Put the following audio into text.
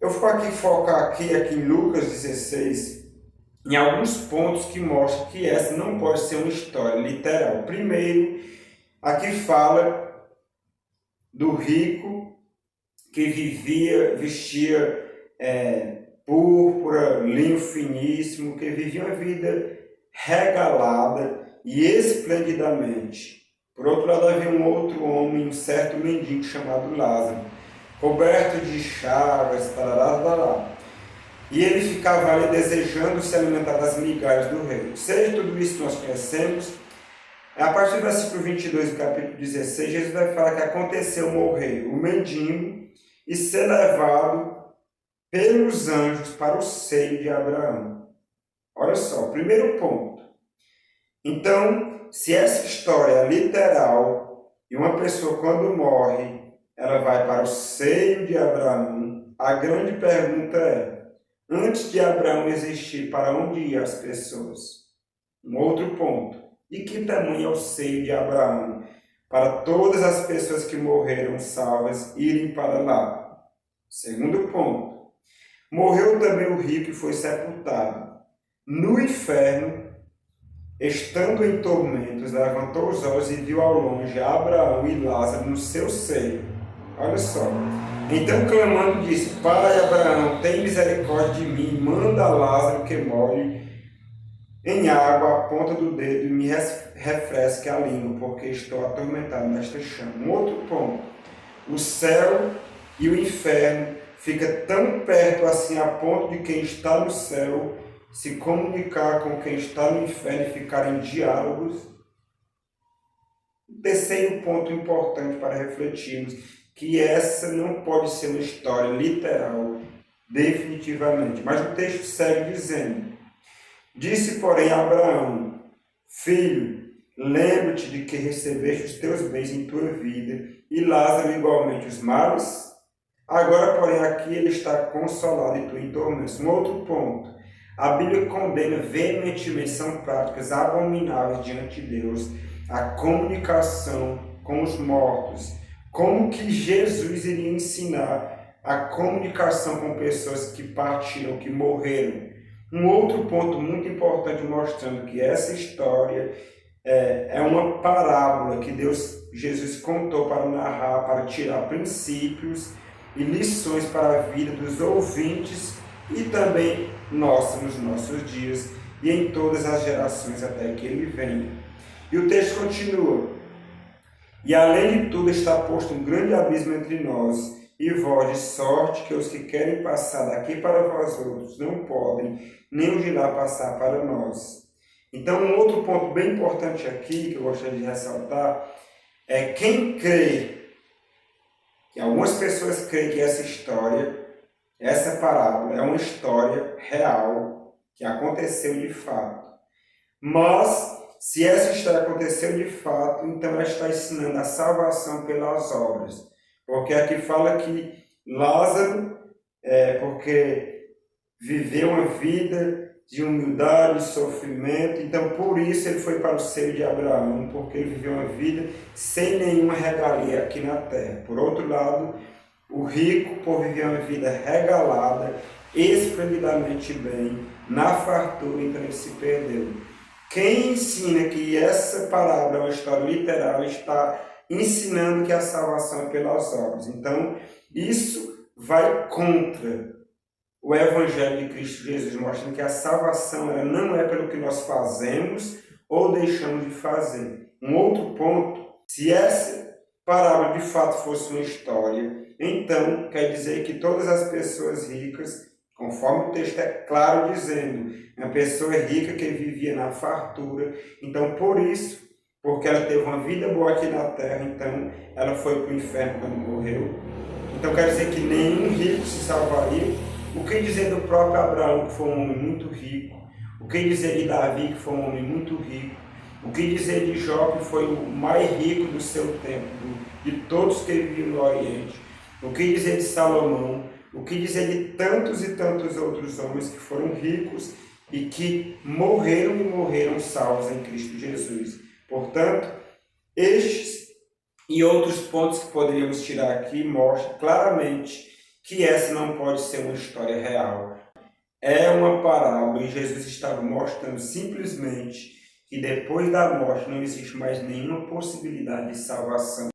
Eu vou aqui focar aqui em Lucas 16, em alguns pontos que mostram que essa não pode ser uma história literal. Primeiro, aqui fala do rico que vestia púrpura, linho finíssimo, que vivia uma vida regalada e esplendidamente. Por outro lado, havia um outro homem, um certo mendigo chamado Lázaro, coberto de chagas, tarará. E ele ficava ali desejando se alimentar das migalhas do rei. Seja tudo isso que nós conhecemos. A partir do versículo 22 do capítulo 16, Jesus vai falar que aconteceu morrer o mendigo e ser levado pelos anjos para o seio de Abraão. Olha só, primeiro ponto. Então, se essa história é literal e uma pessoa quando morre, ela vai para o seio de Abraão, a grande pergunta é, antes de Abraão existir, para onde iam as pessoas? Um outro ponto. E que tamanho é o seio de Abraão para todas as pessoas que morreram salvas irem para lá? Segundo ponto. Morreu também o rico e foi sepultado. No inferno, estando em tormentos, levantou os olhos e viu ao longe Abraão e Lázaro no seu seio. Olha só. Então, clamando, disse, Pai Abraão, tem misericórdia de mim, manda Lázaro que molhe em água a ponta do dedo e me refresque a língua, porque estou atormentado nesta chama. Um outro ponto. O céu e o inferno ficam tão perto assim a ponto de quem está no céu se comunicar com quem está no inferno e ficar em diálogos. Terceiro ponto importante para refletirmos, que essa não pode ser uma história literal, definitivamente. Mas o texto segue dizendo, disse, porém, a Abraão, filho, lembra-te de que recebeste os teus bens em tua vida, e Lázaro igualmente os males. Agora, porém, aqui ele está consolado e tu em tormentos. Um outro ponto. A Bíblia condena veementemente, são práticas abomináveis diante de Deus, a comunicação com os mortos. Como que Jesus iria ensinar a comunicação com pessoas que partiram, que morreram? Um outro ponto muito importante mostrando que essa história é uma parábola que Jesus contou para narrar, para tirar princípios e lições para a vida dos ouvintes e também nos nossos dias e em todas as gerações até que ele venha. E o texto continua. E além de tudo está posto um grande abismo entre nós e vós, de sorte que os que querem passar daqui para vós outros não podem, nem os de lá passar para nós. Então, um outro ponto bem importante aqui, que eu gostaria de ressaltar, é quem crê, que algumas pessoas creem que essa história, essa parábola, é uma história real, que aconteceu de fato. Mas, se essa história aconteceu de fato, então ela está ensinando a salvação pelas obras. Porque aqui fala que Lázaro, porque viveu uma vida de humildade, de sofrimento, então por isso ele foi para o seio de Abraão, porque ele viveu uma vida sem nenhuma regalia aqui na terra. Por outro lado, o rico, por viver uma vida regalada, esplendidamente bem, na fartura, então ele se perdeu. Quem ensina que essa parábola é uma história literal está ensinando que a salvação é pelas obras. Então, isso vai contra o Evangelho de Cristo Jesus, mostrando que a salvação ela não é pelo que nós fazemos ou deixamos de fazer. Um outro ponto, se essa parábola de fato fosse uma história, então quer dizer que todas as pessoas ricas, conforme o texto é claro dizendo, uma pessoa rica que vivia na fartura, então por isso, porque ela teve uma vida boa aqui na terra, então ela foi para o inferno quando morreu. Então quer dizer que nenhum rico se salvaria. O que dizer do próprio Abraão, que foi um homem muito rico? O que dizer de Davi, que foi um homem muito rico? O que dizer de Jó, que foi o mais rico do seu tempo, de todos que viviam no Oriente? O que dizer de Salomão? O que dizer de tantos e tantos outros homens que foram ricos e que morreram salvos em Cristo Jesus? Portanto, estes e outros pontos que poderíamos tirar aqui mostram claramente que essa não pode ser uma história real. É uma parábola e Jesus estava mostrando simplesmente que depois da morte não existe mais nenhuma possibilidade de salvação.